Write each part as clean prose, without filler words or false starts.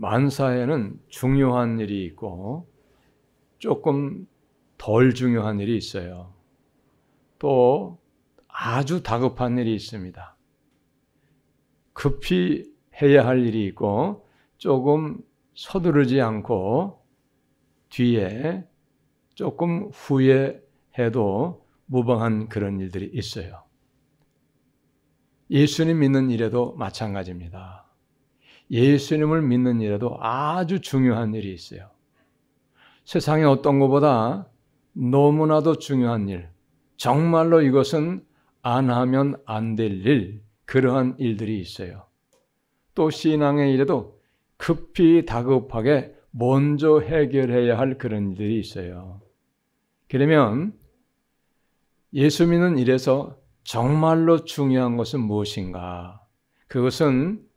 만사에는 중요한 일이 있고 조금 덜 중요한 일이 있어요. 또 아주 다급한 일이 있습니다. 급히 해야 할 일이 있고 조금 서두르지 않고 뒤에 조금 후에 해도 무방한 그런 일들이 있어요. 예수님 믿는 일에도 마찬가지입니다. 예수님을 믿는 일에도 아주 중요한 일이 있어요. 세상에 어떤 것보다 너무나도 중요한 일, 정말로 이것은 안 하면 안 될 일, 그러한 일들이 있어요. 또 신앙의 일에도 급히 다급하게 먼저 해결해야 할 그런 일들이 있어요. 그러면 예수 믿는 일에서 정말로 중요한 것은 무엇인가? 그것은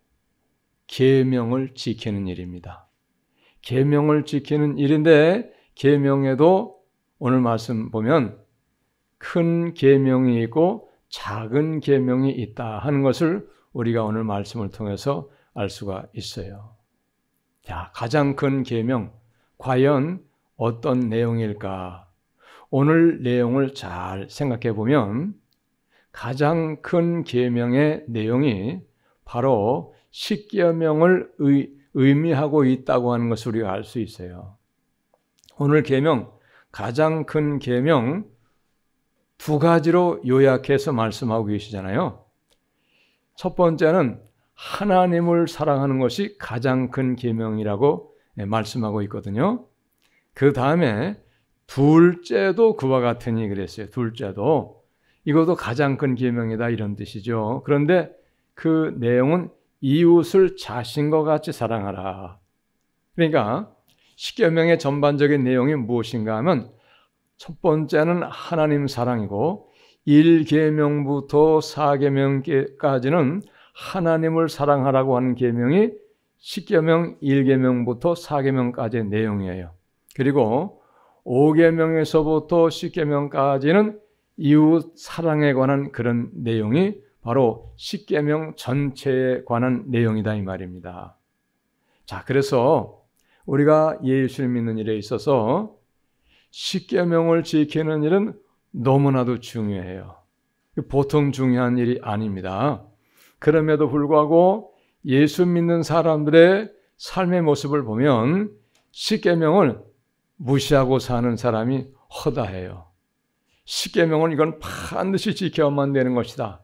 계명을 지키는 일입니다. 계명을 지키는 일인데 계명에도 오늘 말씀 보면 큰 계명이 있고 작은 계명이 있다 하는 것을 우리가 오늘 말씀을 통해서 알 수가 있어요. 자, 가장 큰 계명, 과연 어떤 내용일까? 오늘 내용을 잘 생각해 보면 가장 큰 계명의 내용이 바로 십계명을 의미하고 있다고 하는 것을 우리가 알 수 있어요. 오늘 계명, 가장 큰 계명 두 가지로 요약해서 말씀하고 계시잖아요. 첫 번째는 하나님을 사랑하는 것이 가장 큰 계명이라고 말씀하고 있거든요. 그 다음에 둘째도 그와 같으니 그랬어요. 둘째도 이것도 가장 큰 계명이다 이런 뜻이죠. 그런데 그 내용은 이웃을 자신과 같이 사랑하라. 그러니까 십계명의 전반적인 내용이 무엇인가 하면 첫 번째는 하나님 사랑이고 1계명부터 4계명까지는 하나님을 사랑하라고 하는 계명이 십계명 1계명부터 4계명까지의 내용이에요. 그리고 5계명에서부터 10계명까지는 이웃 사랑에 관한 그런 내용이 바로 십계명 전체에 관한 내용이다 이 말입니다. 자, 그래서 우리가 예수를 믿는 일에 있어서 십계명을 지키는 일은 너무나도 중요해요. 보통 중요한 일이 아닙니다. 그럼에도 불구하고 예수 믿는 사람들의 삶의 모습을 보면 십계명을 무시하고 사는 사람이 허다해요. 십계명은 이건 반드시 지켜야만 되는 것이다.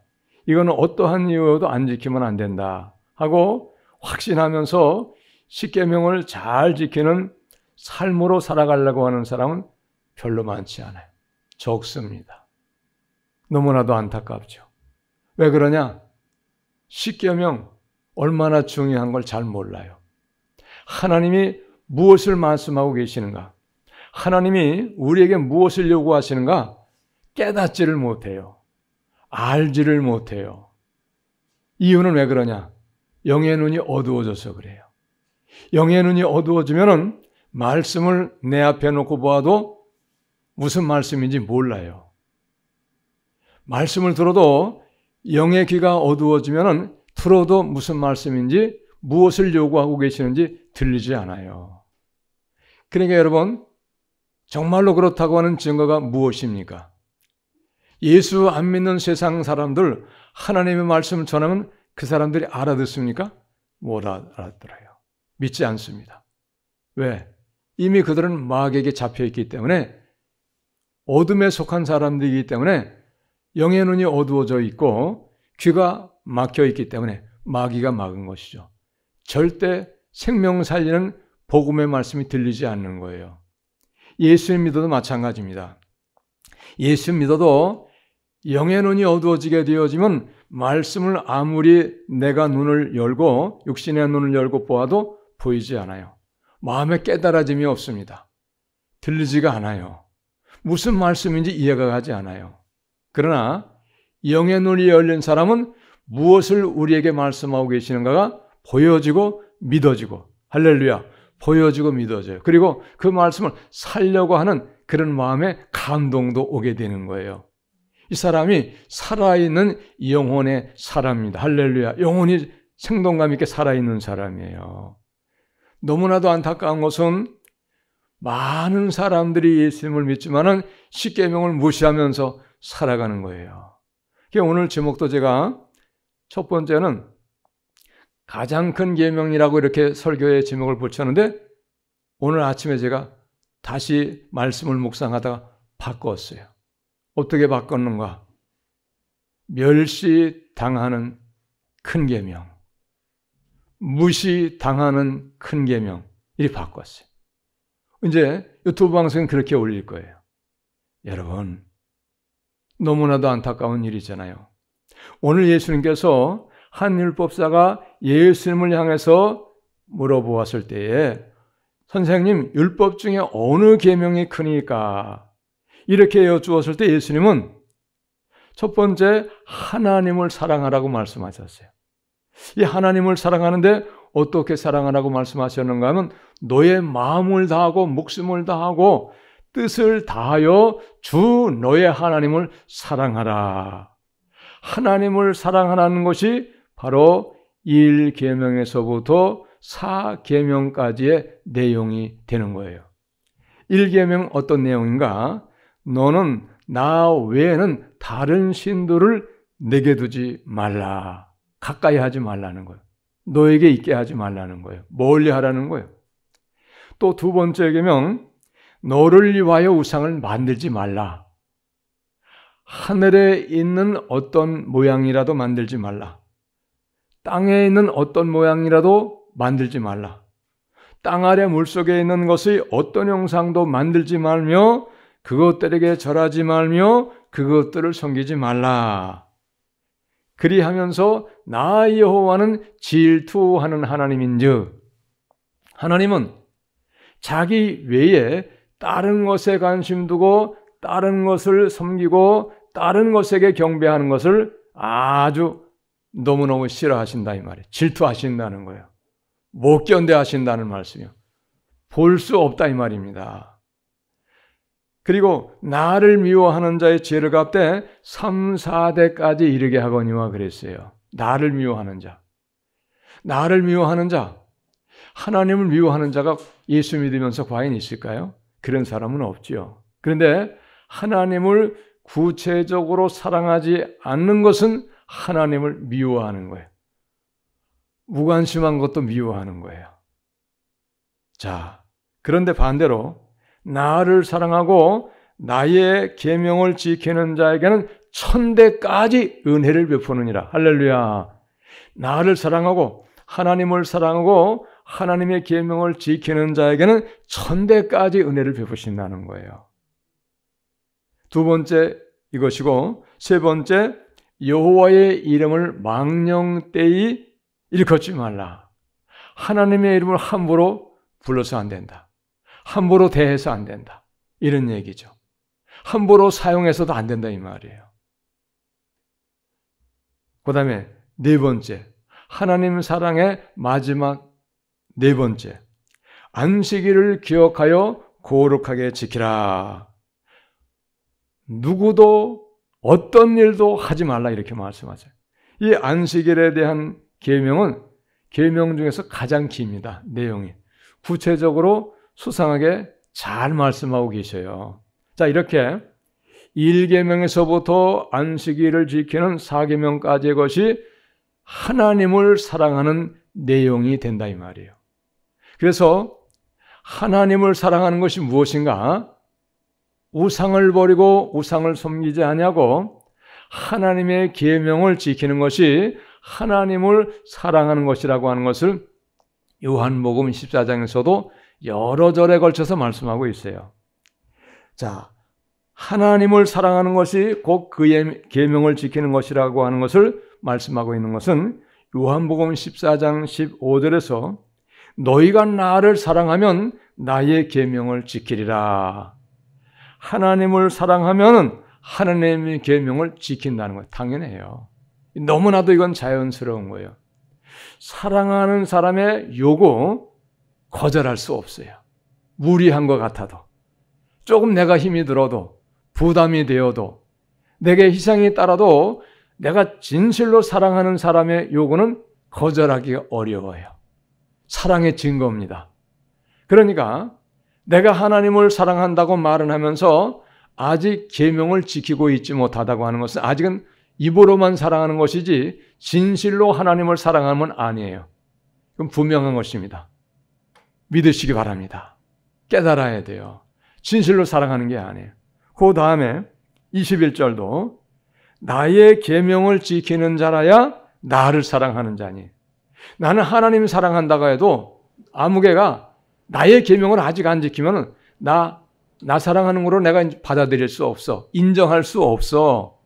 이거는 어떠한 이유로도 안 지키면 안 된다 하고 확신하면서 십계명을 잘 지키는 삶으로 살아가려고 하는 사람은 별로 많지 않아요. 적습니다. 너무나도 안타깝죠. 왜 그러냐? 십계명 얼마나 중요한 걸 잘 몰라요. 하나님이 무엇을 말씀하고 계시는가? 하나님이 우리에게 무엇을 요구하시는가? 깨닫지를 못해요. 알지를 못해요. 이유는 왜 그러냐? 영의 눈이 어두워져서 그래요. 영의 눈이 어두워지면은 말씀을 내 앞에 놓고 보아도 무슨 말씀인지 몰라요. 말씀을 들어도 영의 귀가 어두워지면은 들어도 무슨 말씀인지 무엇을 요구하고 계시는지 들리지 않아요. 그러니까 여러분, 정말로 그렇다고 하는 증거가 무엇입니까? 예수 안 믿는 세상 사람들 하나님의 말씀을 전하면 그 사람들이 알아듣습니까? 못 알아들어요. 믿지 않습니다. 왜? 이미 그들은 마귀에게 잡혀있기 때문에 어둠에 속한 사람들이기 때문에 영의 눈이 어두워져 있고 귀가 막혀있기 때문에 마귀가 막은 것이죠. 절대 생명 살리는 복음의 말씀이 들리지 않는 거예요. 예수 믿어도 마찬가지입니다. 예수 믿어도 영의 눈이 어두워지게 되어지면 말씀을 아무리 내가 눈을 열고 육신의 눈을 열고 보아도 보이지 않아요. 마음에 깨달아짐이 없습니다. 들리지가 않아요. 무슨 말씀인지 이해가 가지 않아요. 그러나 영의 눈이 열린 사람은 무엇을 우리에게 말씀하고 계시는가가 보여지고 믿어지고, 할렐루야, 보여지고 믿어져요. 그리고 그 말씀을 살려고 하는 그런 마음에 감동도 오게 되는 거예요. 이 사람이 살아있는 영혼의 사람입니다. 할렐루야, 영혼이 생동감 있게 살아있는 사람이에요. 너무나도 안타까운 것은 많은 사람들이 예수님을 믿지만은 십계명을 무시하면서 살아가는 거예요. 오늘 제목도 제가 첫 번째는 가장 큰 계명이라고 이렇게 설교의 제목을 붙였는데 오늘 아침에 제가 다시 말씀을 묵상하다가 바꿨어요. 어떻게 바꿨는가? 멸시당하는 큰 계명, 무시당하는 큰 계명 이렇게 바꿨어요. 이제 유튜브 방송은 그렇게 올릴 거예요. 여러분, 너무나도 안타까운 일이잖아요. 오늘 예수님께서 한 율법사가 예수님을 향해서 물어보았을 때에 선생님, 율법 중에 어느 계명이 크니까? 이렇게 여쭈었을 때 예수님은 첫 번째 하나님을 사랑하라고 말씀하셨어요. 이 하나님을 사랑하는데 어떻게 사랑하라고 말씀하셨는가 하면 너의 마음을 다하고 목숨을 다하고 뜻을 다하여 주 너의 하나님을 사랑하라. 하나님을 사랑하라는 것이 바로 1계명에서부터 4계명까지의 내용이 되는 거예요. 1계명 어떤 내용인가? 너는 나 외에는 다른 신들을 내게 두지 말라. 가까이 하지 말라는 거예요. 너에게 있게 하지 말라는 거예요. 멀리 하라는 거예요. 또 두 번째 계명, 너를 위하여 우상을 만들지 말라. 하늘에 있는 어떤 모양이라도 만들지 말라. 땅에 있는 어떤 모양이라도 만들지 말라. 땅 아래 물속에 있는 것의 어떤 형상도 만들지 말며 그것들에게 절하지 말며 그것들을 섬기지 말라. 그리하면서 나 여호와는 질투하는 하나님인즉 하나님은 자기 외에 다른 것에 관심 두고 다른 것을 섬기고 다른 것에게 경배하는 것을 아주 너무너무 싫어하신다 이 말이에요. 질투하신다는 거예요. 못 견뎌하신다는 말씀이요. 볼 수 없다 이 말입니다. 그리고 나를 미워하는 자의 죄를 갚되 3, 4대까지 이르게 하거니와 그랬어요. 나를 미워하는 자. 나를 미워하는 자. 하나님을 미워하는 자가 예수 믿으면서 과연 있을까요? 그런 사람은 없지요. 그런데 하나님을 구체적으로 사랑하지 않는 것은 하나님을 미워하는 거예요. 무관심한 것도 미워하는 거예요. 자, 그런데 반대로 나를 사랑하고 나의 계명을 지키는 자에게는 1000대까지 은혜를 베푸느니라. 할렐루야. 나를 사랑하고 하나님을 사랑하고 하나님의 계명을 지키는 자에게는 1000대까지 은혜를 베푸신다는 거예요. 두 번째 이것이고 세 번째 여호와의 이름을 망령되이 일컫지 말라. 하나님의 이름을 함부로 불러서 안 된다. 함부로 대해서 안 된다. 이런 얘기죠. 함부로 사용해서도 안 된다 이 말이에요. 그 다음에 네 번째, 하나님 사랑의 마지막 네 번째, 안식일을 기억하여 거룩하게 지키라. 누구도 어떤 일도 하지 말라 이렇게 말씀하세요. 이 안식일에 대한 계명은 계명 중에서 가장 깁니다. 내용이. 구체적으로 수상하게 잘 말씀하고 계셔요. 자, 이렇게 1계명에서부터 안식일을 지키는 4계명까지의 것이 하나님을 사랑하는 내용이 된다 이 말이에요. 그래서 하나님을 사랑하는 것이 무엇인가? 우상을 버리고 우상을 섬기지 아니하고 하나님의 계명을 지키는 것이 하나님을 사랑하는 것이라고 하는 것을 요한복음 14장에서도 여러 절에 걸쳐서 말씀하고 있어요. 자, 하나님을 사랑하는 것이 곧 그의 계명을 지키는 것이라고 하는 것을 말씀하고 있는 것은 요한복음 14장 15절에서 너희가 나를 사랑하면 나의 계명을 지키리라. 하나님을 사랑하면 하나님의 계명을 지킨다는 거예요. 당연해요. 너무나도 이건 자연스러운 거예요. 사랑하는 사람의 요구 거절할 수 없어요. 무리한 것 같아도 조금 내가 힘이 들어도 부담이 되어도 내게 희생이 따라도 내가 진실로 사랑하는 사람의 요구는 거절하기가 어려워요. 사랑의 증거입니다. 그러니까 내가 하나님을 사랑한다고 말은 하면서 아직 계명을 지키고 있지 못하다고 하는 것은 아직은 입으로만 사랑하는 것이지 진실로 하나님을 사랑하는 건 아니에요. 그건 분명한 것입니다. 믿으시기 바랍니다. 깨달아야 돼요. 진실로 사랑하는 게 아니에요. 그 다음에 21절도 나의 계명을 지키는 자라야 나를 사랑하는 자니. 나는 하나님 사랑한다고 해도 아무개가 나의 계명을 아직 안 지키면 나 사랑하는 거로 내가 받아들일 수 없어. 인정할 수 없어.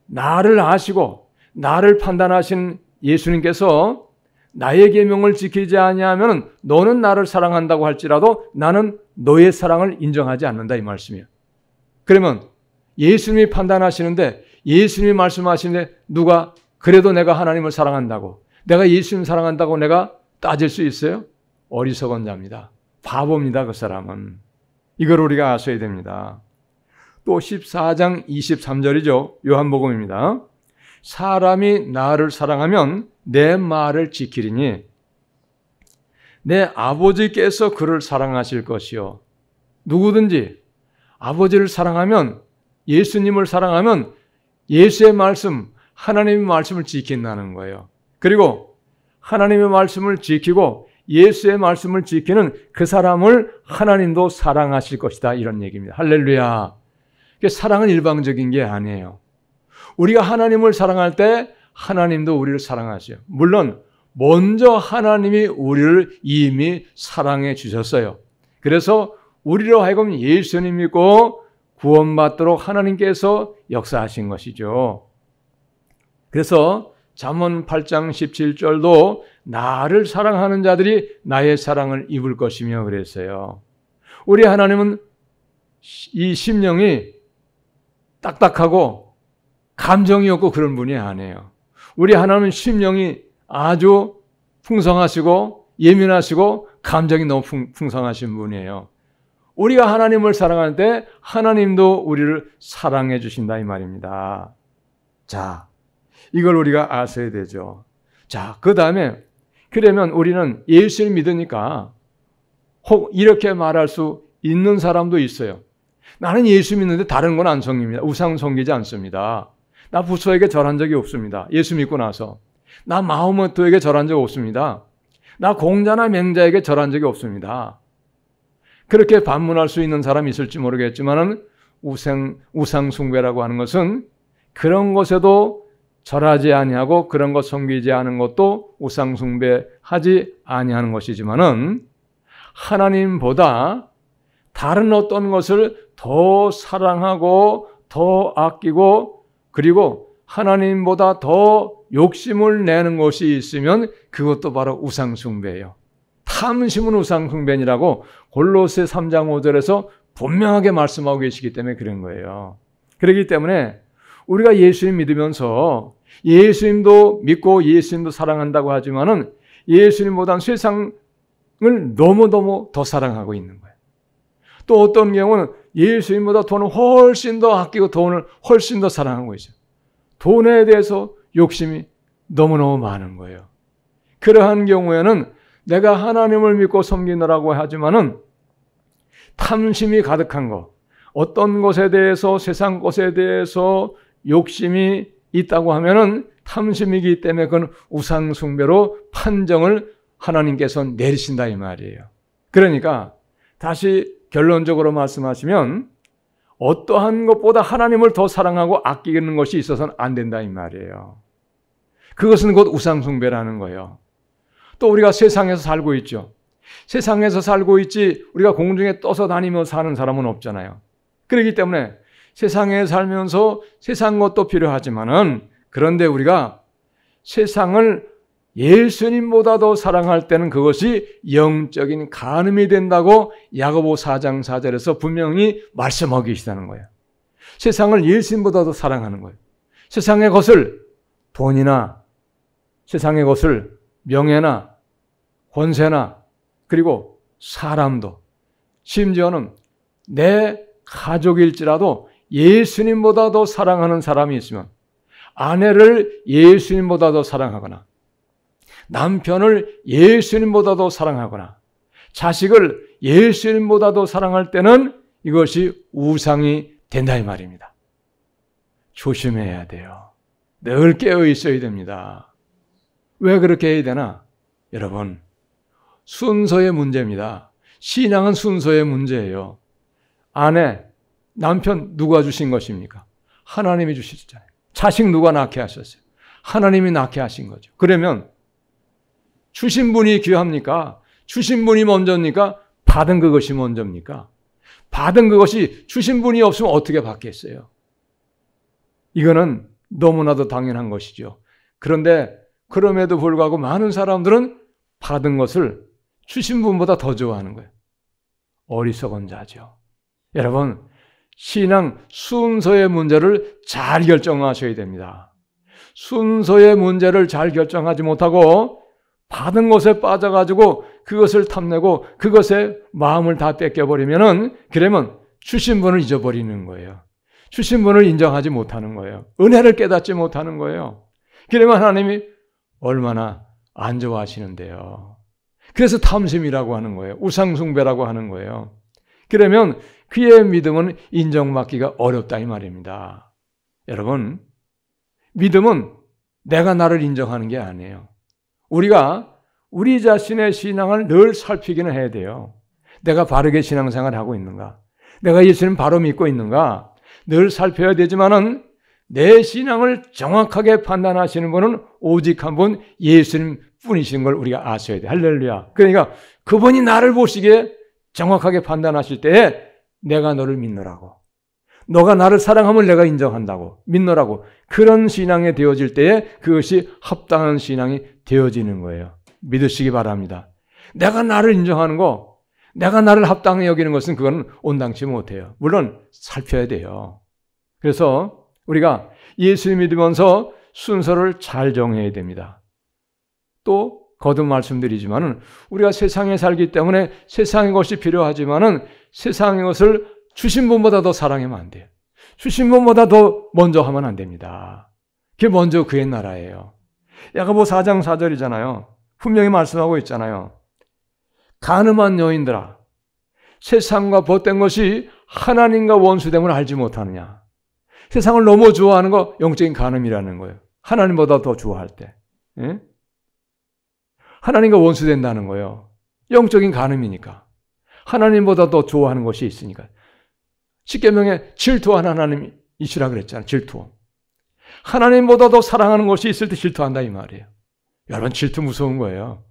나를 아시고 나를 판단하신 예수님께서 나의 계명을 지키지 아니하면 너는 나를 사랑한다고 할지라도 나는 너의 사랑을 인정하지 않는다 이 말씀이에요. 그러면 예수님이 판단하시는데 예수님이 말씀하시는데 누가 그래도 내가 하나님을 사랑한다고 내가 예수님 사랑한다고 내가 따질 수 있어요? 어리석은 자입니다. 바보입니다. 그 사람은. 이걸 우리가 아셔야 됩니다. 또 14장 23절이죠. 요한복음입니다. 사람이 나를 사랑하면 내 말을 지키리니 내 아버지께서 그를 사랑하실 것이요. 누구든지 아버지를 사랑하면 예수님을 사랑하면 예수의 말씀, 하나님의 말씀을 지킨다는 거예요. 그리고 하나님의 말씀을 지키고 예수의 말씀을 지키는 그 사람을 하나님도 사랑하실 것이다. 이런 얘기입니다. 할렐루야. 사랑은 일방적인 게 아니에요. 우리가 하나님을 사랑할 때 하나님도 우리를 사랑하세요. 물론 먼저 하나님이 우리를 이미 사랑해 주셨어요. 그래서 우리로 하여금 예수님 믿고 구원받도록 하나님께서 역사하신 것이죠. 그래서 잠언 8장 17절도 나를 사랑하는 자들이 나의 사랑을 입을 것이며 그랬어요. 우리 하나님은 이 심령이 딱딱하고 감정이 없고 그런 분이 아니에요. 우리 하나님은 심령이 아주 풍성하시고 예민하시고 감정이 너무 풍성하신 분이에요. 우리가 하나님을 사랑할 때 하나님도 우리를 사랑해 주신다 이 말입니다. 자, 이걸 우리가 아셔야 되죠. 자, 그 다음에 그러면 우리는 예수를 믿으니까 혹 이렇게 말할 수 있는 사람도 있어요. 나는 예수 믿는데 다른 건 안 섬깁니다. 우상 섬기지 않습니다. 나 부처에게 절한 적이 없습니다. 예수 믿고 나서. 나 마호메트에게 절한 적 없습니다. 나 공자나 맹자에게 절한 적이 없습니다. 그렇게 반문할 수 있는 사람이 있을지 모르겠지만 우상 숭배라고 하는 것은 그런 것에도 절하지 아니하고 그런 것 섬기지 않은 것도 우상 숭배하지 아니하는 것이지만은 하나님보다 다른 어떤 것을 더 사랑하고 더 아끼고 그리고 하나님보다 더 욕심을 내는 것이 있으면 그것도 바로 우상 숭배예요. 탐심은 우상 숭배니라고 골로새 3장 5절에서 분명하게 말씀하고 계시기 때문에 그런 거예요. 그렇기 때문에 우리가 예수님 믿으면서 예수님도 믿고 예수님도 사랑한다고 하지만은 예수님보다는 세상을 너무너무 더 사랑하고 있는 거예요. 또 어떤 경우는 예수님보다 돈을 훨씬 더 아끼고 돈을 훨씬 더 사랑하고 있어요. 돈에 대해서 욕심이 너무너무 많은 거예요. 그러한 경우에는 내가 하나님을 믿고 섬기느라고 하지만은 탐심이 가득한 것, 어떤 것에 대해서 세상 것에 대해서 욕심이 있다고 하면은 탐심이기 때문에 그건 우상 숭배로 판정을 하나님께서 내리신다 이 말이에요. 그러니까 다시 결론적으로 말씀하시면 어떠한 것보다 하나님을 더 사랑하고 아끼는 것이 있어서는 안 된다 이 말이에요. 그것은 곧 우상 숭배라는 거예요. 또 우리가 세상에서 살고 있죠. 세상에서 살고 있지 우리가 공중에 떠서 다니며 사는 사람은 없잖아요. 그렇기 때문에 세상에 살면서 세상 것도 필요하지만은 그런데 우리가 세상을 예수님보다 더 사랑할 때는 그것이 영적인 간음이 된다고 야고보 4장 4절에서 분명히 말씀하고 계시다는 거예요. 세상을 예수님보다 더 사랑하는 거예요. 세상의 것을 돈이나 세상의 것을 명예나 권세나 그리고 사람도 심지어는 내 가족일지라도 예수님보다 더 사랑하는 사람이 있으면 아내를 예수님보다 더 사랑하거나 남편을 예수님보다도 사랑하거나 자식을 예수님보다도 사랑할 때는 이것이 우상이 된다 이 말입니다. 조심해야 돼요. 늘 깨어 있어야 됩니다. 왜 그렇게 해야 되나? 여러분, 순서의 문제입니다. 신앙은 순서의 문제예요. 아내, 남편 누가 주신 것입니까? 하나님이 주셨잖아요. 자식 누가 낳게 하셨어요? 하나님이 낳게 하신 거죠. 그러면 주신 분이 귀합니까? 주신 분이 먼저입니까? 받은 그것이 먼저입니까? 받은 그것이 주신 분이 없으면 어떻게 받겠어요? 이거는 너무나도 당연한 것이죠. 그런데 그럼에도 불구하고 많은 사람들은 받은 것을 주신 분보다 더 좋아하는 거예요. 어리석은 자죠. 여러분, 신앙 순서의 문제를 잘 결정하셔야 됩니다. 순서의 문제를 잘 결정하지 못하고 받은 것에 빠져가지고 그것을 탐내고 그것에 마음을 다 뺏겨버리면은 그러면 주신 분을 잊어버리는 거예요. 주신 분을 인정하지 못하는 거예요. 은혜를 깨닫지 못하는 거예요. 그러면 하나님이 얼마나 안 좋아하시는데요. 그래서 탐심이라고 하는 거예요. 우상숭배라고 하는 거예요. 그러면 그의 믿음은 인정받기가 어렵다 이 말입니다. 여러분, 믿음은 내가 나를 인정하는 게 아니에요. 우리가 우리 자신의 신앙을 늘 살피기는 해야 돼요. 내가 바르게 신앙생활을 하고 있는가? 내가 예수님 바로 믿고 있는가? 늘 살펴야 되지만은 내 신앙을 정확하게 판단하시는 분은 오직 한 분 예수님 뿐이신 걸 우리가 아셔야 돼요. 할렐루야. 그러니까 그분이 나를 보시기에 정확하게 판단하실 때에 내가 너를 믿노라고. 너가 나를 사랑함을 내가 인정한다고. 믿노라고. 그런 신앙이 되어질 때에 그것이 합당한 신앙이 되어지는 거예요. 믿으시기 바랍니다. 내가 나를 인정하는 거, 내가 나를 합당히 여기는 것은 그건 온당치 못해요. 물론 살펴야 돼요. 그래서 우리가 예수 믿으면서 순서를 잘 정해야 됩니다. 또 거듭 말씀드리지만은 우리가 세상에 살기 때문에 세상의 것이 필요하지만은 세상의 것을 주신 분보다 더 사랑하면 안 돼요. 주신 분보다 더 먼저 하면 안 됩니다. 그게 먼저 그의 나라예요. 야고보 4장 4절이잖아요. 분명히 말씀하고 있잖아요. 간음한 여인들아, 세상과 벗된 것이 하나님과 원수됨을 알지 못하느냐. 세상을 너무 좋아하는 거 영적인 간음이라는 거예요. 하나님보다 더 좋아할 때. 예? 하나님과 원수된다는 거예요. 영적인 간음이니까. 하나님보다 더 좋아하는 것이 있으니까. 십계명에 질투하는 하나님이시라 그랬잖아요. 질투. 하나님보다 더 사랑하는 것이 있을 때 질투한다 이 말이에요. 여러분 질투 무서운 거예요.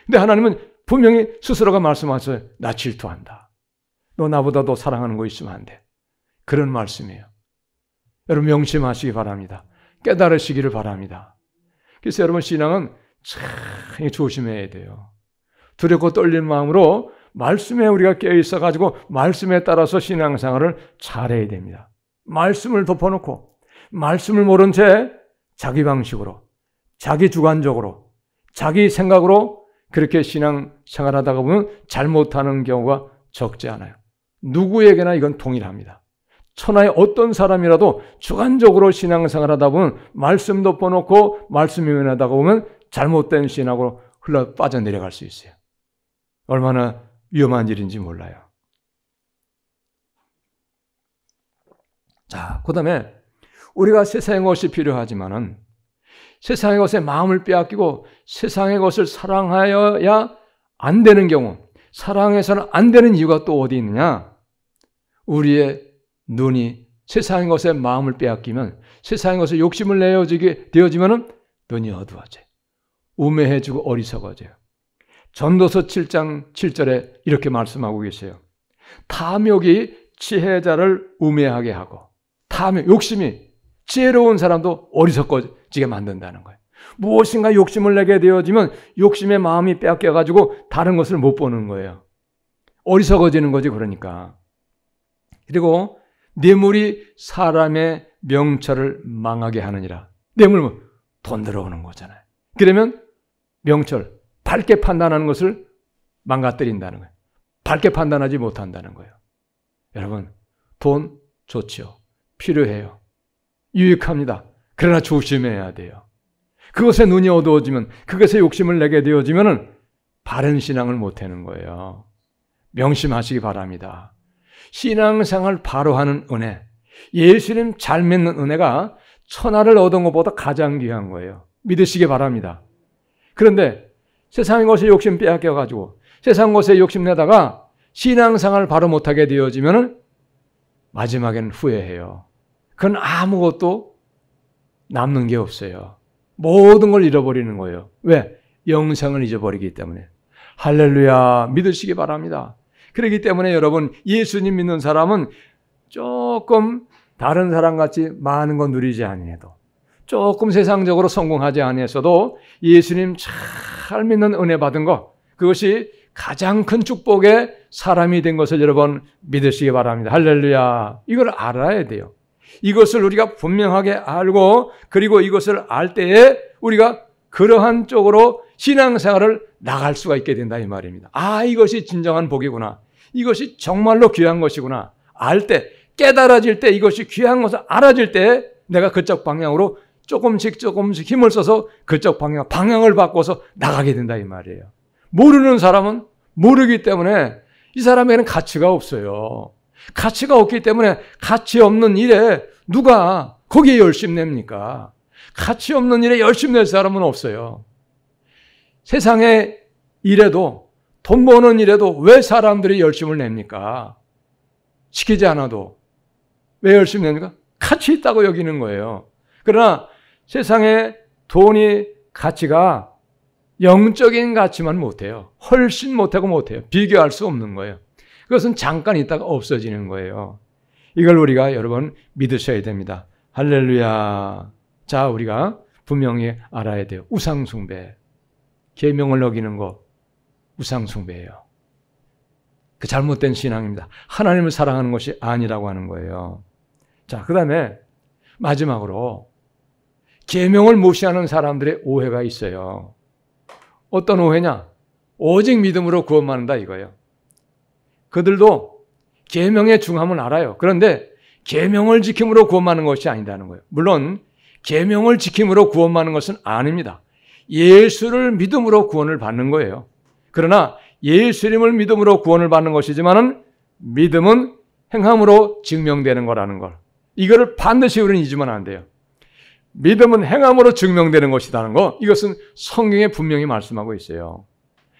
근데 하나님은 분명히 스스로가 말씀하셔요. 나 질투한다. 너 나보다 더 사랑하는 거 있으면 안 돼. 그런 말씀이에요. 여러분 명심하시기 바랍니다. 깨달으시기를 바랍니다. 그래서 여러분 신앙은 참 조심해야 돼요. 두렵고 떨린 마음으로 말씀에 우리가 깨어있어 가지고 말씀에 따라서 신앙생활을 잘해야 됩니다. 말씀을 덮어놓고 말씀을 모른 채 자기 방식으로 자기 주관적으로 자기 생각으로 그렇게 신앙생활하다가 보면 잘못하는 경우가 적지 않아요. 누구에게나 이건 동일합니다. 천하의 어떤 사람이라도 주관적으로 신앙생활하다 보면 말씀 덮어놓고 말씀 위원하다가 보면 잘못된 신앙으로 흘러 빠져내려갈 수 있어요. 얼마나 위험한 일인지 몰라요. 자, 그 다음에 우리가 세상의 것이 필요하지만은 세상의 것에 마음을 빼앗기고 세상의 것을 사랑하여야 안 되는 경우, 사랑해서는 안 되는 이유가 또 어디 있느냐? 우리의 눈이 세상의 것에 마음을 빼앗기면 세상의 것에 욕심을 내어지게 되어지면은 눈이 어두워져요. 우매해지고 어리석어져요. 전도서 7장 7절에 이렇게 말씀하고 계세요. 탐욕이 지혜자를 우매하게 하고 탐욕, 욕심이 지혜로운 사람도 어리석어지게 만든다는 거예요. 무엇인가 욕심을 내게 되어지면 욕심의 마음이 빼앗겨가지고 다른 것을 못 보는 거예요. 어리석어지는 거지 그러니까. 그리고 뇌물이 사람의 명철을 망하게 하느니라. 뇌물은 돈 들어오는 거잖아요. 그러면 명철, 밝게 판단하는 것을 망가뜨린다는 거예요. 밝게 판단하지 못한다는 거예요. 여러분, 돈 좋지요. 필요해요. 유익합니다. 그러나 조심해야 돼요. 그것에 눈이 어두워지면, 그것에 욕심을 내게 되어지면 바른 신앙을 못하는 거예요. 명심하시기 바랍니다. 신앙생활 바로 하는 은혜, 예수님 잘 믿는 은혜가 천하를 얻은 것보다 가장 귀한 거예요. 믿으시기 바랍니다. 그런데 세상의 것에 욕심 빼앗겨가지고 세상 것에 욕심내다가 신앙생활 바로 못하게 되어지면 마지막에는 후회해요. 그건 아무것도 남는 게 없어요. 모든 걸 잃어버리는 거예요. 왜? 영생을 잊어버리기 때문에. 할렐루야, 믿으시기 바랍니다. 그렇기 때문에 여러분, 예수님 믿는 사람은 조금 다른 사람같이 많은 거 누리지 아니해도, 조금 세상적으로 성공하지 아니했어도 예수님 잘 믿는 은혜 받은 거, 그것이 가장 큰 축복의 사람이 된 것을 여러분 믿으시기 바랍니다. 할렐루야. 이걸 알아야 돼요. 이것을 우리가 분명하게 알고, 그리고 이것을 알 때에 우리가 그러한 쪽으로 신앙생활을 나갈 수가 있게 된다 이 말입니다. 아, 이것이 진정한 복이구나. 이것이 정말로 귀한 것이구나. 알 때, 깨달아질 때, 이것이 귀한 것을 알아질 때 내가 그쪽 방향으로 조금씩 힘을 써서 그쪽 방향을 바꿔서 나가게 된다 이 말이에요. 모르는 사람은 모르기 때문에 이 사람에게는 가치가 없어요. 가치가 없기 때문에 가치 없는 일에 누가 거기에 열심 냅니까? 가치 없는 일에 열심 낼 사람은 없어요. 세상의 일에도, 돈 버는 일에도 왜 사람들이 열심을 냅니까? 시키지 않아도. 왜 열심히 냅니까? 가치 있다고 여기는 거예요. 그러나 세상에 돈이 가치가 영적인 가치만 못해요. 훨씬 못해요. 비교할 수 없는 거예요. 그것은 잠깐 있다가 없어지는 거예요. 이걸 우리가 여러분 믿으셔야 됩니다. 할렐루야. 자, 우리가 분명히 알아야 돼요. 우상숭배. 계명을 어기는 거 우상숭배예요. 그 잘못된 신앙입니다. 하나님을 사랑하는 것이 아니라고 하는 거예요. 자, 그 다음에 마지막으로 계명을 무시하는 사람들의 오해가 있어요. 어떤 오해냐? 오직 믿음으로 구원받는다 이거예요. 그들도 계명의 중함은 알아요. 그런데 계명을 지킴으로 구원받는 것이 아니다는 거예요. 물론 계명을 지킴으로 구원받는 것은 아닙니다. 예수를 믿음으로 구원을 받는 거예요. 그러나 예수님을 믿음으로 구원을 받는 것이지만은 믿음은 행함으로 증명되는 거라는 걸. 이거를 반드시 우리는 잊으면 안 돼요. 믿음은 행함으로 증명되는 것이라는 거, 이것은 성경에 분명히 말씀하고 있어요.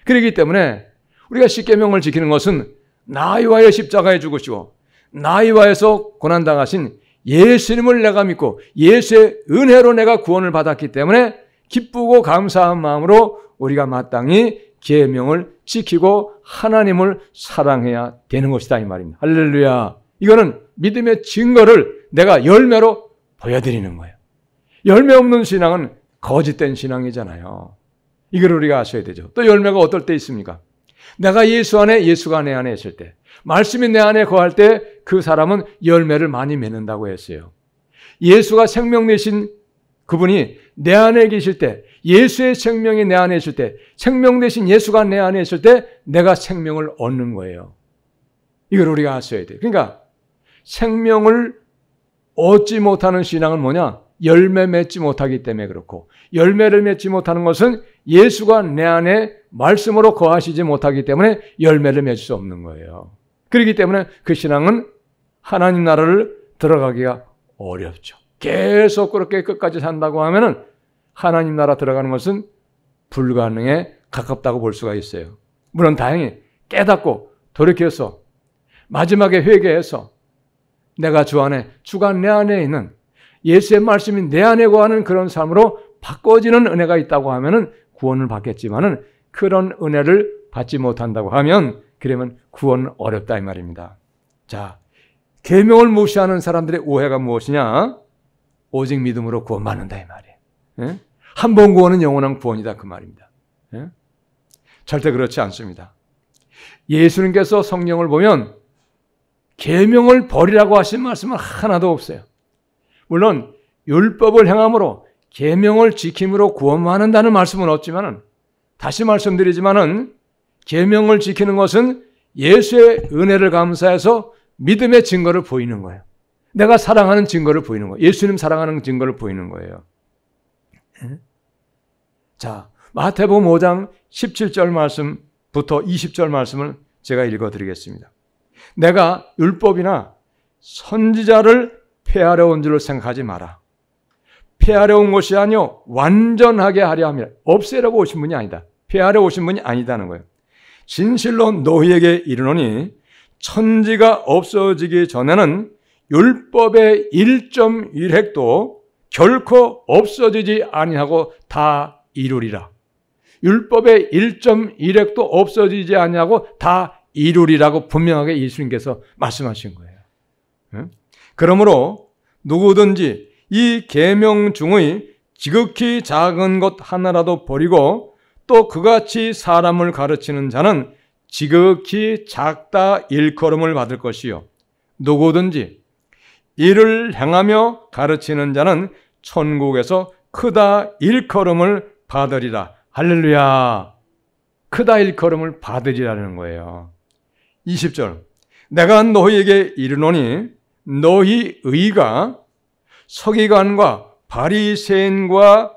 그렇기 때문에 우리가 십계명을 지키는 것은 나 위하여 십자가에 죽으시고 나 위하여서 고난당하신 예수님을 내가 믿고 예수의 은혜로 내가 구원을 받았기 때문에 기쁘고 감사한 마음으로 우리가 마땅히 계명을 지키고 하나님을 사랑해야 되는 것이다 이 말입니다. 할렐루야. 이거는 믿음의 증거를 내가 열매로 보여드리는 거예요. 열매 없는 신앙은 거짓된 신앙이잖아요. 이걸 우리가 아셔야 되죠. 또 열매가 어떨 때 있습니까? 내가 예수 안에, 예수가 내 안에 있을 때, 말씀이 내 안에 거할 때 그 사람은 열매를 많이 맺는다고 했어요. 예수가 생명 되신 그분이 내 안에 계실 때, 예수의 생명이 내 안에 있을 때, 생명 되신 예수가 내 안에 있을 때 내가 생명을 얻는 거예요. 이걸 우리가 아셔야 돼요. 그러니까 생명을 얻지 못하는 신앙은 뭐냐? 열매 맺지 못하기 때문에 그렇고, 열매를 맺지 못하는 것은 예수가 내 안에 말씀으로 거하시지 못하기 때문에 열매를 맺을 수 없는 거예요. 그렇기 때문에 그 신앙은 하나님 나라를 들어가기가 어렵죠. 계속 그렇게 끝까지 산다고 하면은 하나님 나라 들어가는 것은 불가능에 가깝다고 볼 수가 있어요. 물론 다행히 깨닫고 돌이켜서 마지막에 회개해서 내가 주 안에, 주가 내 안에 있는 예수의 말씀이 내 안에 거하는 그런 삶으로 바꿔지는 은혜가 있다고 하면은 구원을 받겠지만은 그런 은혜를 받지 못한다고 하면 그러면 구원은 어렵다 이 말입니다. 자, 계명을 무시하는 사람들의 오해가 무엇이냐? 오직 믿음으로 구원받는다 이 말이에요. 예? 한 번 구원은 영원한 구원이다 그 말입니다. 예? 절대 그렇지 않습니다. 예수님께서 성경을 보면 계명을 버리라고 하신 말씀은 하나도 없어요. 물론 율법을 행함으로 계명을 지킴으로 구원받는다는 말씀은 없지만은, 다시 말씀드리지만은 계명을 지키는 것은 예수의 은혜를 감사해서 믿음의 증거를 보이는 거예요. 내가 사랑하는 증거를 보이는 거예요. 예수님 사랑하는 증거를 보이는 거예요. 자, 마태복음 5장 17절 말씀부터 20절 말씀을 제가 읽어드리겠습니다. 내가 율법이나 선지자를 폐하려 온 줄을 생각하지 마라. 폐하려 온 것이 아니요 완전하게 하려 함이라. 없애려고 오신 분이 아니다. 폐하려 오신 분이 아니다는 거예요. 진실로 너희에게 이르노니 천지가 없어지기 전에는 율법의 1.1획도 결코 없어지지 아니하고 다 이루리라. 율법의 1.1획도 없어지지 아니하고 다 이루리라고 분명하게 예수님께서 말씀하신 거예요. 그러므로 누구든지 이 계명 중의 지극히 작은 것 하나라도 버리고 또 그같이 사람을 가르치는 자는 지극히 작다 일컬음을 받을 것이요 누구든지 이를 행하며 가르치는 자는 천국에서 크다 일컬음을 받으리라. 할렐루야. 크다 일컬음을 받으리라는 거예요. 20절 내가 너희에게 이르노니 너희 의가 서기관과 바리새인보다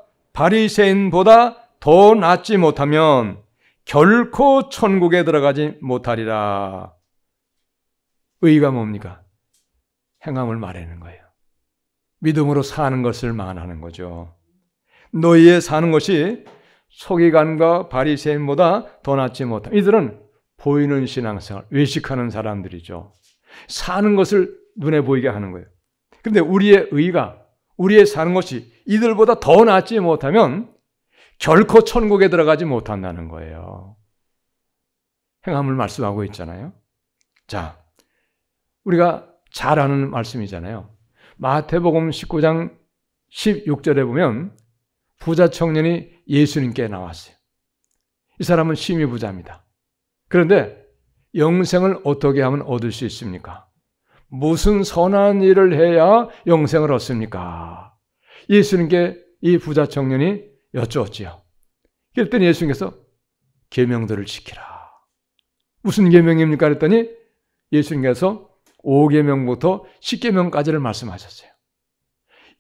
더 낫지 못하면 결코 천국에 들어가지 못하리라. 의가 뭡니까? 행함을 말하는 거예요. 믿음으로 사는 것을 말하는 거죠. 너희의 사는 것이 서기관과 바리새인보다 더 낫지 못하면 이들은 보이는 신앙생활, 외식하는 사람들이죠. 사는 것을 눈에 보이게 하는 거예요. 그런데 우리의 의가, 우리의 사는 것이 이들보다 더 낫지 못하면 결코 천국에 들어가지 못한다는 거예요. 행함을 말씀하고 있잖아요. 자, 우리가 잘 아는 말씀이잖아요. 마태복음 19장 16절에 보면 부자 청년이 예수님께 나왔어요. 이 사람은 심히 부자입니다. 그런데 영생을 어떻게 하면 얻을 수 있습니까? 무슨 선한 일을 해야 영생을 얻습니까? 예수님께 이 부자 청년이 여쭈었지요. 그랬더니 예수님께서 계명들을 지키라. 무슨 계명입니까? 그랬더니 예수님께서 5계명부터 10계명까지를 말씀하셨어요.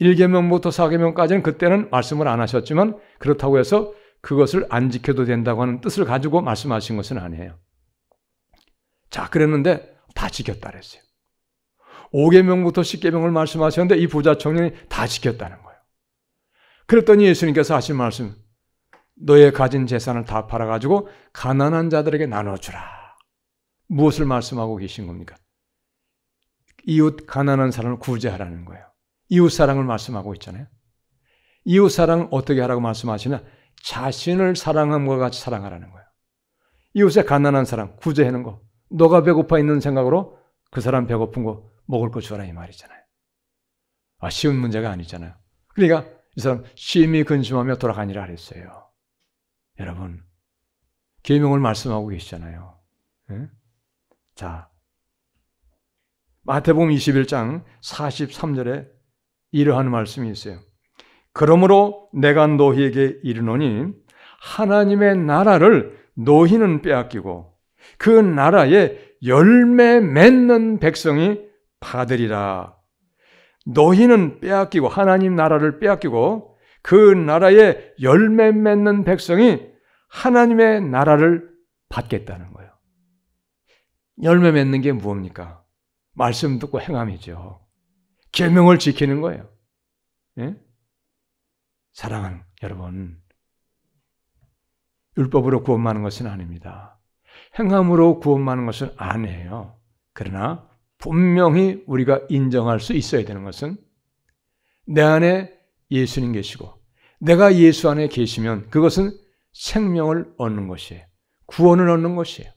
1계명부터 4계명까지는 그때는 말씀을 안 하셨지만 그렇다고 해서 그것을 안 지켜도 된다고 하는 뜻을 가지고 말씀하신 것은 아니에요. 자, 그랬는데 다 지켰다 그랬어요. 5계명부터 10계명을 말씀하셨는데 이 부자 청년이 다 지켰다는 거예요. 그랬더니 예수님께서 하신 말씀, 너의 가진 재산을 다 팔아가지고 가난한 자들에게 나눠주라. 무엇을 말씀하고 계신 겁니까? 이웃 가난한 사람을 구제하라는 거예요. 이웃 사랑을 말씀하고 있잖아요. 이웃 사랑 어떻게 하라고 말씀하시냐? 자신을 사랑함과 같이 사랑하라는 거예요. 이웃의 가난한 사람 구제하는 거. 너가 배고파 있는 생각으로 그 사람 배고픈 거 먹을 거 주라 이 말이잖아요. 쉬운 문제가 아니잖아요. 그러니까 이 사람 심히 근심하며 돌아가니라 그랬어요. 여러분, 계명을 말씀하고 계시잖아요. 네? 자, 마태복음 21장 43절에 이러한 말씀이 있어요. 그러므로 내가 너희에게 이르노니 하나님의 나라를 너희는 빼앗기고 그 나라에 열매 맺는 백성이 받으리라. 너희는 빼앗기고 하나님 나라를 빼앗기고 그 나라에 열매 맺는 백성이 하나님의 나라를 받겠다는 거예요. 열매 맺는 게 무엇입니까? 말씀 듣고 행함이죠. 계명을 지키는 거예요. 예? 사랑하는 여러분, 율법으로 구원받는 것은 아닙니다. 행함으로 구원받는 것은 아니에요. 그러나 분명히 우리가 인정할 수 있어야 되는 것은 내 안에 예수님 계시고 내가 예수 안에 계시면 그것은 생명을 얻는 것이에요. 구원을 얻는 것이에요.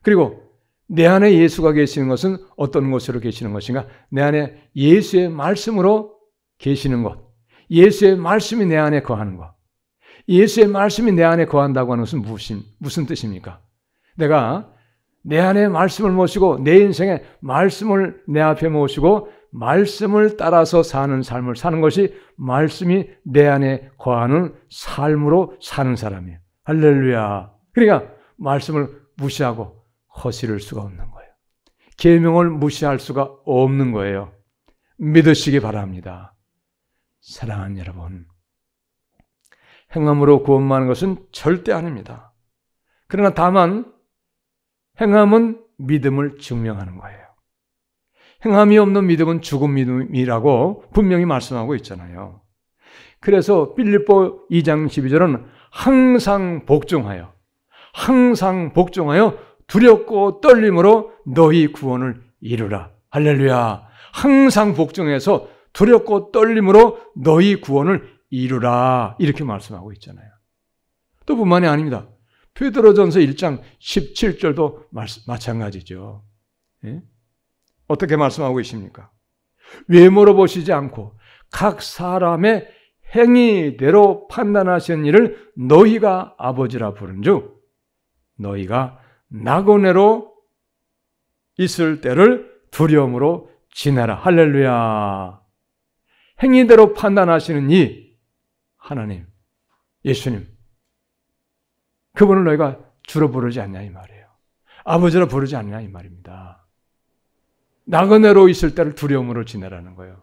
그리고 내 안에 예수가 계시는 것은 어떤 것으로 계시는 것인가? 내 안에 예수의 말씀으로 계시는 것. 예수의 말씀이 내 안에 거하는 것. 예수의 말씀이 내 안에 거한다고 하는 것은 무슨 뜻입니까? 내가 내 안에 말씀을 모시고 내 인생에 말씀을 내 앞에 모시고 말씀을 따라서 사는 삶을 사는 것이 말씀이 내 안에 거하는 삶으로 사는 사람이에요. 할렐루야. 그러니까 말씀을 무시하고 허시를 수가 없는 거예요. 계명을 무시할 수가 없는 거예요. 믿으시기 바랍니다. 사랑하는 여러분, 행함으로 구원받는 것은 절대 아닙니다. 그러나 다만 행함은 믿음을 증명하는 거예요. 행함이 없는 믿음은 죽은 믿음이라고 분명히 말씀하고 있잖아요. 그래서 빌립보 2장 12절은 항상 복종하여 두렵고 떨림으로 너희 구원을 이루라. 할렐루야. 항상 복종해서 두렵고 떨림으로 너희 구원을 이루라. 이렇게 말씀하고 있잖아요. 또 뿐만이 아닙니다. 베드로전서 1장 17절도 마찬가지죠. 예? 어떻게 말씀하고 계십니까? 외모로 보시지 않고 각 사람의 행위대로 판단하시는 일을 너희가 아버지라 부른즉 너희가 나그네로 있을 때를 두려움으로 지내라. 할렐루야. 행위대로 판단하시는 이 하나님, 예수님, 그분을 너희가 주로 부르지 않냐 이 말이에요. 아버지로 부르지 않냐 이 말입니다. 나그네로 있을 때를 두려움으로 지내라는 거예요.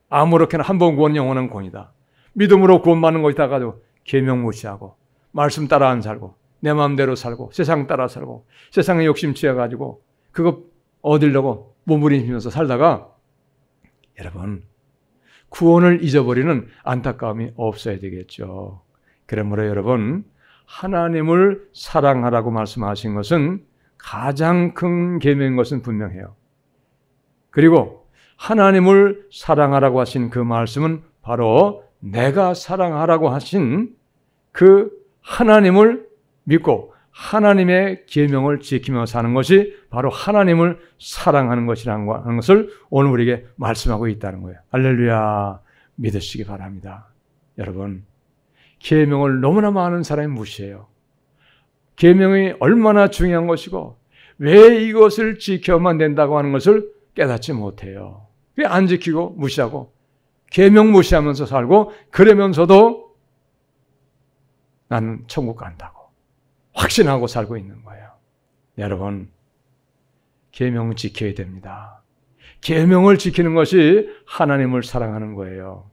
아무렇게나 한 번 구원 영원한 구원이다. 믿음으로 구원받는 것이다 가지고 계명 무시하고 말씀 따라 안 살고 내 마음대로 살고 세상 따라 살고 세상에 욕심 취해가지고 그거 얻으려고 몸부림치면서 살다가 여러분 구원을 잊어버리는 안타까움이 없어야 되겠죠. 그러므로 여러분 하나님을 사랑하라고 말씀하신 것은 가장 큰 계명인 것은 분명해요. 그리고 하나님을 사랑하라고 하신 그 말씀은 바로 내가 사랑하라고 하신 그 하나님을 믿고 하나님의 계명을 지키며 사는 것이 바로 하나님을 사랑하는 것이라는 것을 오늘 우리에게 말씀하고 있다는 거예요. 할렐루야. 믿으시기 바랍니다. 여러분 계명을 너무나 많은 사람이 무시해요. 계명이 얼마나 중요한 것이고 왜 이것을 지켜만 된다고 하는 것을 깨닫지 못해요. 왜 안 지키고 무시하고 계명 무시하면서 살고 그러면서도 나는 천국 간다고 확신하고 살고 있는 거예요. 여러분 계명 지켜야 됩니다. 계명을 지키는 것이 하나님을 사랑하는 거예요.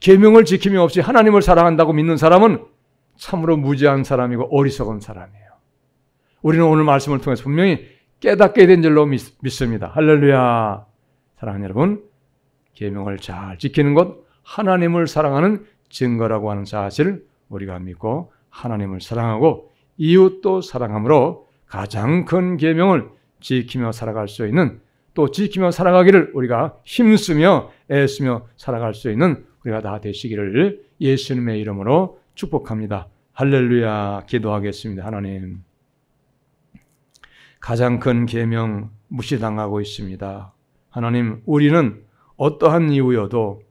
계명을 지킴이 없이 하나님을 사랑한다고 믿는 사람은 참으로 무지한 사람이고 어리석은 사람이에요. 우리는 오늘 말씀을 통해서 분명히 깨닫게 된 줄로 믿습니다. 할렐루야. 사랑하는 여러분, 계명을 잘 지키는 것 하나님을 사랑하는 증거라고 하는 사실을 우리가 믿고 하나님을 사랑하고 이웃도 사랑함으로 가장 큰 계명을 지키며 살아갈 수 있는 또 지키며 살아가기를 우리가 힘쓰며 애쓰며 살아갈 수 있는 우리가 다 되시기를 예수님의 이름으로 축복합니다. 할렐루야. 기도하겠습니다. 하나님 가장 큰 계명 무시당하고 있습니다. 하나님 우리는 어떠한 이유여도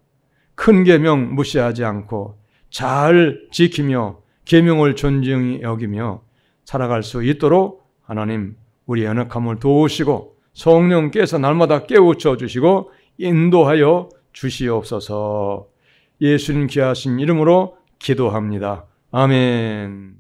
큰 계명 무시하지 않고 잘 지키며 계명을 존중히 여기며 살아갈 수 있도록 하나님 우리의 연약함을 도우시고 성령께서 날마다 깨우쳐 주시고 인도하여 주시옵소서. 예수님 귀하신 이름으로 기도합니다. 아멘.